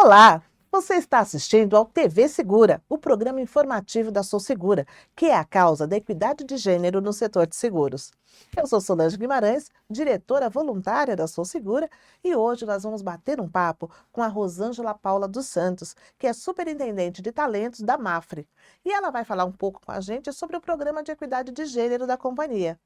Olá, você está assistindo ao TV Segura, o programa informativo da Sou Segura, que é a causa da equidade de gênero no setor de seguros. Eu sou Solange Guimarães, diretora voluntária da Sou Segura, e hoje nós vamos bater um papo com a Rosângela Paula dos Santos, que é superintendente de talentos da Mafre. E ela vai falar um pouco com a gente sobre o programa de equidade de gênero da companhia.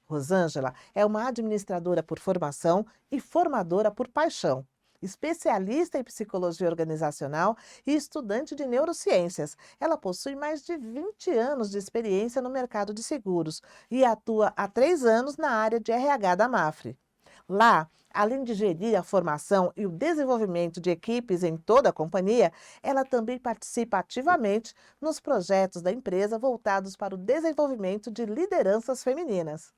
Rosângela é uma administradora por formação e formadora por paixão, especialista em psicologia organizacional e estudante de neurociências. Ela possui mais de 20 anos de experiência no mercado de seguros e atua há 3 anos na área de RH da Mafre. Lá, além de gerir a formação e o desenvolvimento de equipes em toda a companhia, ela também participa ativamente nos projetos da empresa voltados para o desenvolvimento de lideranças femininas.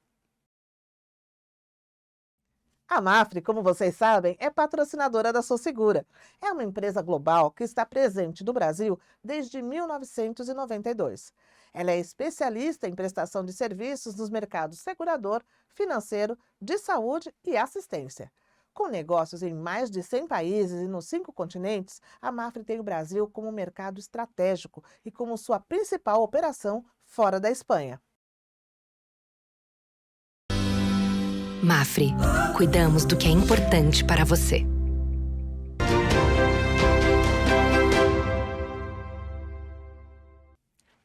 A Mafre, como vocês sabem, é patrocinadora da Sou Segura. É uma empresa global que está presente no Brasil desde 1992. Ela é especialista em prestação de serviços nos mercados segurador, financeiro, de saúde e assistência. Com negócios em mais de 100 países e nos 5 continentes, a Mafre tem o Brasil como mercado estratégico e como sua principal operação fora da Espanha. Mafre, cuidamos do que é importante para você.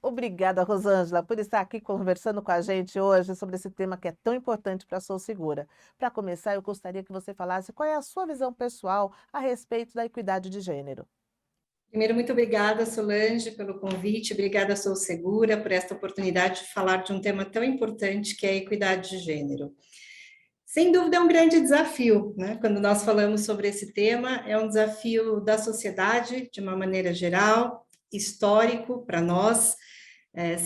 Obrigada, Rosângela, por estar aqui conversando com a gente hoje sobre esse tema que é tão importante para a Sou Segura. Para começar, eu gostaria que você falasse qual é a sua visão pessoal a respeito da equidade de gênero. Primeiro, muito obrigada, Solange, pelo convite. Obrigada, Sou Segura, por esta oportunidade de falar de um tema tão importante que é a equidade de gênero. Sem dúvida, é um grande desafio, né? Quando nós falamos sobre esse tema, é um desafio da sociedade, de uma maneira geral, histórico para nós.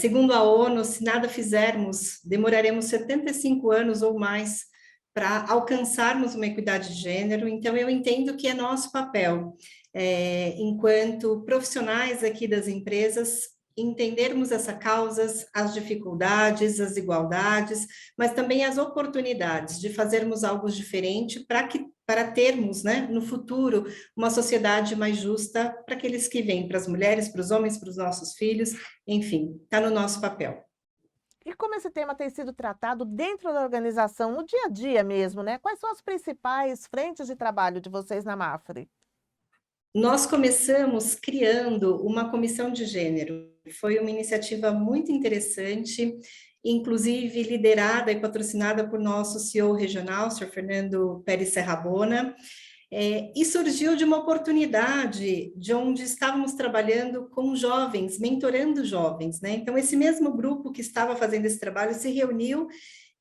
Segundo a ONU, se nada fizermos, demoraremos 75 anos ou mais para alcançarmos uma equidade de gênero. Então, eu entendo que é nosso papel, enquanto profissionais aqui das empresas, entendermos essas causas, as dificuldades, as desigualdades, mas também as oportunidades de fazermos algo diferente para termos, né, no futuro, uma sociedade mais justa para aqueles que vêm, para as mulheres, para os homens, para os nossos filhos, enfim, está no nosso papel. E como esse tema tem sido tratado dentro da organização, no dia a dia mesmo, né? Quais são as principais frentes de trabalho de vocês na Mafre? Nós começamos criando uma comissão de gênero. Foi uma iniciativa muito interessante, inclusive liderada e patrocinada por nosso CEO regional, o Sr. Fernando Pérez Serrabona, e surgiu de uma oportunidade de onde estávamos trabalhando com jovens, mentorando jovens, né? Então, esse mesmo grupo que estava fazendo esse trabalho se reuniu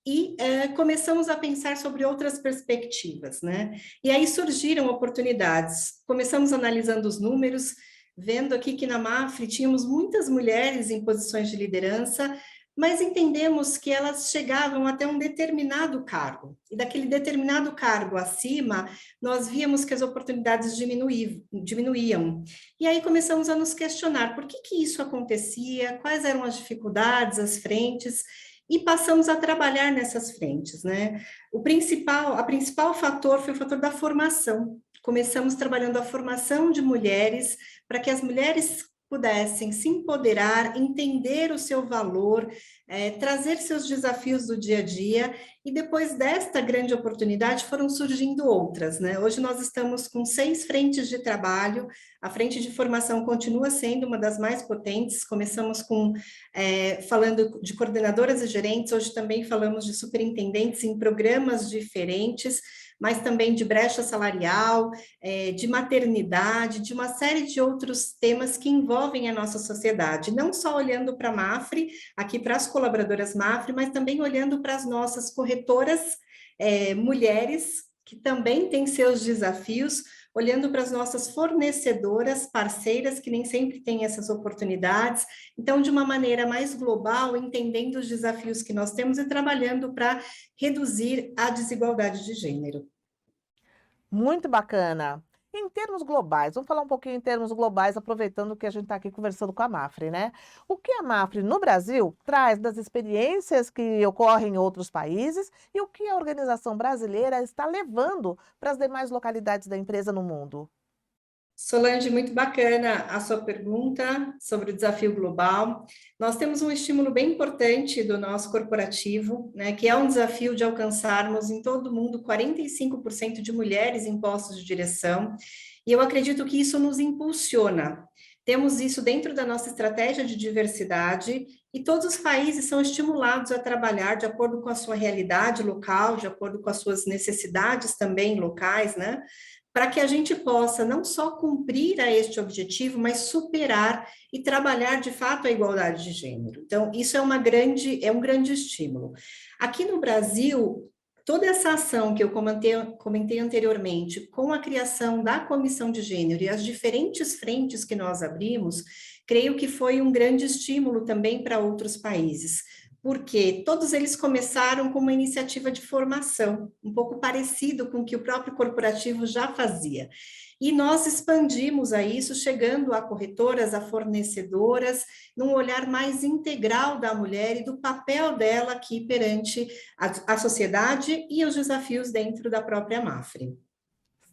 e começamos a pensar sobre outras perspectivas, né? E aí surgiram oportunidades. Começamos analisando os números, vendo aqui que na Mafre tínhamos muitas mulheres em posições de liderança, mas entendemos que elas chegavam até um determinado cargo. E daquele determinado cargo acima, nós víamos que as oportunidades diminuíam. E aí começamos a nos questionar por que isso acontecia, quais eram as dificuldades, as frentes, e passamos a trabalhar nessas frentes, né? A principal fator foi o fator da formação. Começamos trabalhando a formação de mulheres, para que as mulheres pudessem se empoderar, entender o seu valor, trazer seus desafios do dia a dia, e depois desta grande oportunidade foram surgindo outras, né? Hoje nós estamos com 6 frentes de trabalho, a frente de formação continua sendo uma das mais potentes, começamos falando de coordenadoras e gerentes, hoje também falamos de superintendentes em programas diferentes, mas também de brecha salarial, de maternidade, de uma série de outros temas que envolvem a nossa sociedade, não só olhando para a Mafre, aqui para as colaboradoras Mafre, mas também olhando para as nossas corretoras mulheres, que também têm seus desafios, olhando para as nossas fornecedoras, parceiras, que nem sempre têm essas oportunidades, então, de uma maneira mais global, entendendo os desafios que nós temos e trabalhando para reduzir a desigualdade de gênero. Muito bacana. Em termos globais, vamos falar um pouquinho em termos globais, aproveitando que a gente está aqui conversando com a Mafre, né? O que a Mafre no Brasil traz das experiências que ocorrem em outros países e o que a organização brasileira está levando para as demais localidades da empresa no mundo? Solange, muito bacana a sua pergunta sobre o desafio global. Nós temos um estímulo bem importante do nosso corporativo, né, que é um desafio de alcançarmos em todo o mundo 45% de mulheres em postos de direção, e eu acredito que isso nos impulsiona. Temos isso dentro da nossa estratégia de diversidade, e todos os países são estimulados a trabalhar de acordo com a sua realidade local, de acordo com as suas necessidades também locais, né? Para que a gente possa não só cumprir a este objetivo, mas superar e trabalhar de fato a igualdade de gênero. Então, isso é um grande estímulo. Aqui no Brasil, toda essa ação que eu comentei anteriormente, com a criação da comissão de gênero e as diferentes frentes que nós abrimos, creio que foi um grande estímulo também para outros países, porque todos eles começaram com uma iniciativa de formação, um pouco parecido com o que o próprio corporativo já fazia. E nós expandimos a isso, chegando a corretoras, a fornecedoras, num olhar mais integral da mulher e do papel dela aqui perante a sociedade e os desafios dentro da própria Mafre.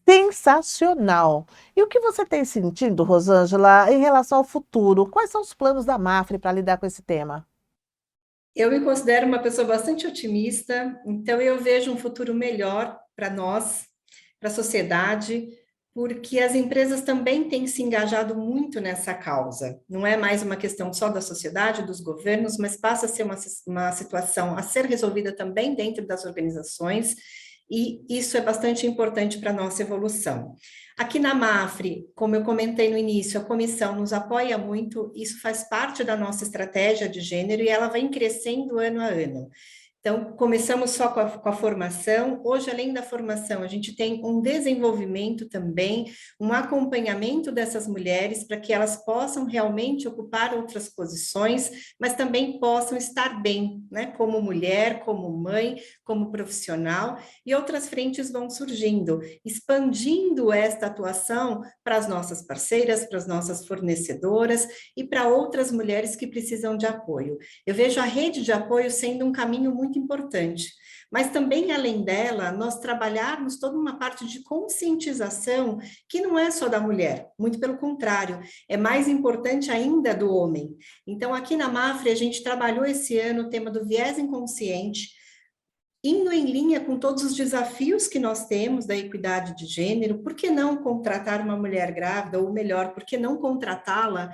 Sensacional! E o que você tem sentido, Rosângela, em relação ao futuro? Quais são os planos da Mafre para lidar com esse tema? Eu me considero uma pessoa bastante otimista, então eu vejo um futuro melhor para nós, para a sociedade, porque as empresas também têm se engajado muito nessa causa. Não é mais uma questão só da sociedade, dos governos, mas passa a ser uma situação a ser resolvida também dentro das organizações, e isso é bastante importante para a nossa evolução. Aqui na Mafre, como eu comentei no início, a comissão nos apoia muito, isso faz parte da nossa estratégia de gênero e ela vem crescendo ano a ano. Então, começamos só com a formação, hoje, além da formação, a gente tem um desenvolvimento também, um acompanhamento dessas mulheres para que elas possam realmente ocupar outras posições, mas também possam estar bem, né, como mulher, como mãe, como profissional, e outras frentes vão surgindo, expandindo esta atuação para as nossas parceiras, para as nossas fornecedoras e para outras mulheres que precisam de apoio. Eu vejo a rede de apoio sendo um caminho muito importante, mas também, além dela, nós trabalharmos toda uma parte de conscientização que não é só da mulher, muito pelo contrário, é mais importante ainda do homem. Então, aqui na Mafre, a gente trabalhou esse ano o tema do viés inconsciente, indo em linha com todos os desafios que nós temos da equidade de gênero. Por que não contratar uma mulher grávida, ou melhor, por que não contratá-la?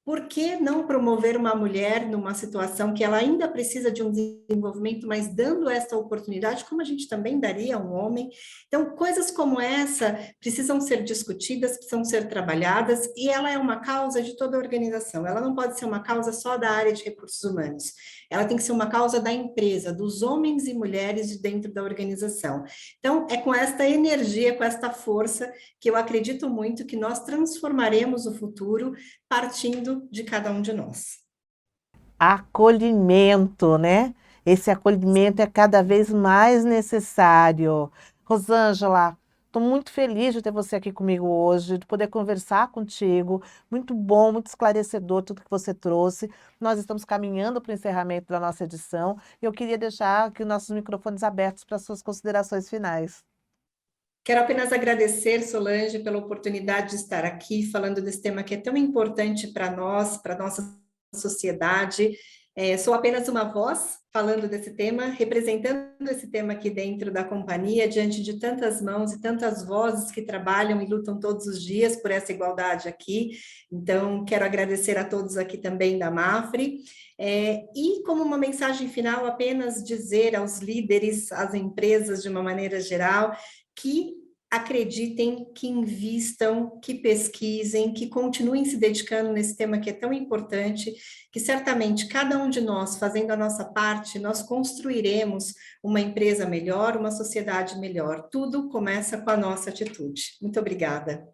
Por que não promover uma mulher numa situação que ela ainda precisa de um desenvolvimento, mas dando essa oportunidade, como a gente também daria a um homem? Então, coisas como essa precisam ser discutidas, precisam ser trabalhadas, e ela é uma causa de toda a organização. Ela não pode ser uma causa só da área de recursos humanos. Ela tem que ser uma causa da empresa, dos homens e mulheres de dentro da organização. Então, é com esta energia, com esta força, que eu acredito muito que nós transformaremos o futuro partindo de cada um de nós. Acolhimento, né? Esse acolhimento é cada vez mais necessário. Rosângela, estou muito feliz de ter você aqui comigo hoje, de poder conversar contigo. Muito bom, muito esclarecedor tudo que você trouxe. Nós estamos caminhando para o encerramento da nossa edição e eu queria deixar aqui os nossos microfones abertos para suas considerações finais. Quero apenas agradecer, Solange, pela oportunidade de estar aqui falando desse tema que é tão importante para nós, para a nossa sociedade. Sou apenas uma voz falando desse tema, representando esse tema aqui dentro da companhia, diante de tantas mãos e tantas vozes que trabalham e lutam todos os dias por essa igualdade aqui. Então, quero agradecer a todos aqui também da Mafre. E como uma mensagem final, apenas dizer aos líderes, às empresas de uma maneira geral, que acreditem, que invistam, que pesquisem, que continuem se dedicando nesse tema que é tão importante, que certamente cada um de nós, fazendo a nossa parte, nós construiremos uma empresa melhor, uma sociedade melhor. Tudo começa com a nossa atitude. Muito obrigada.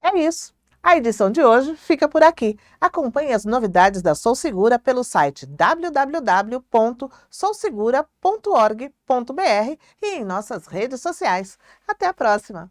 É isso. A edição de hoje fica por aqui. Acompanhe as novidades da Sou Segura pelo site www.sousegura.org.br e em nossas redes sociais. Até a próxima!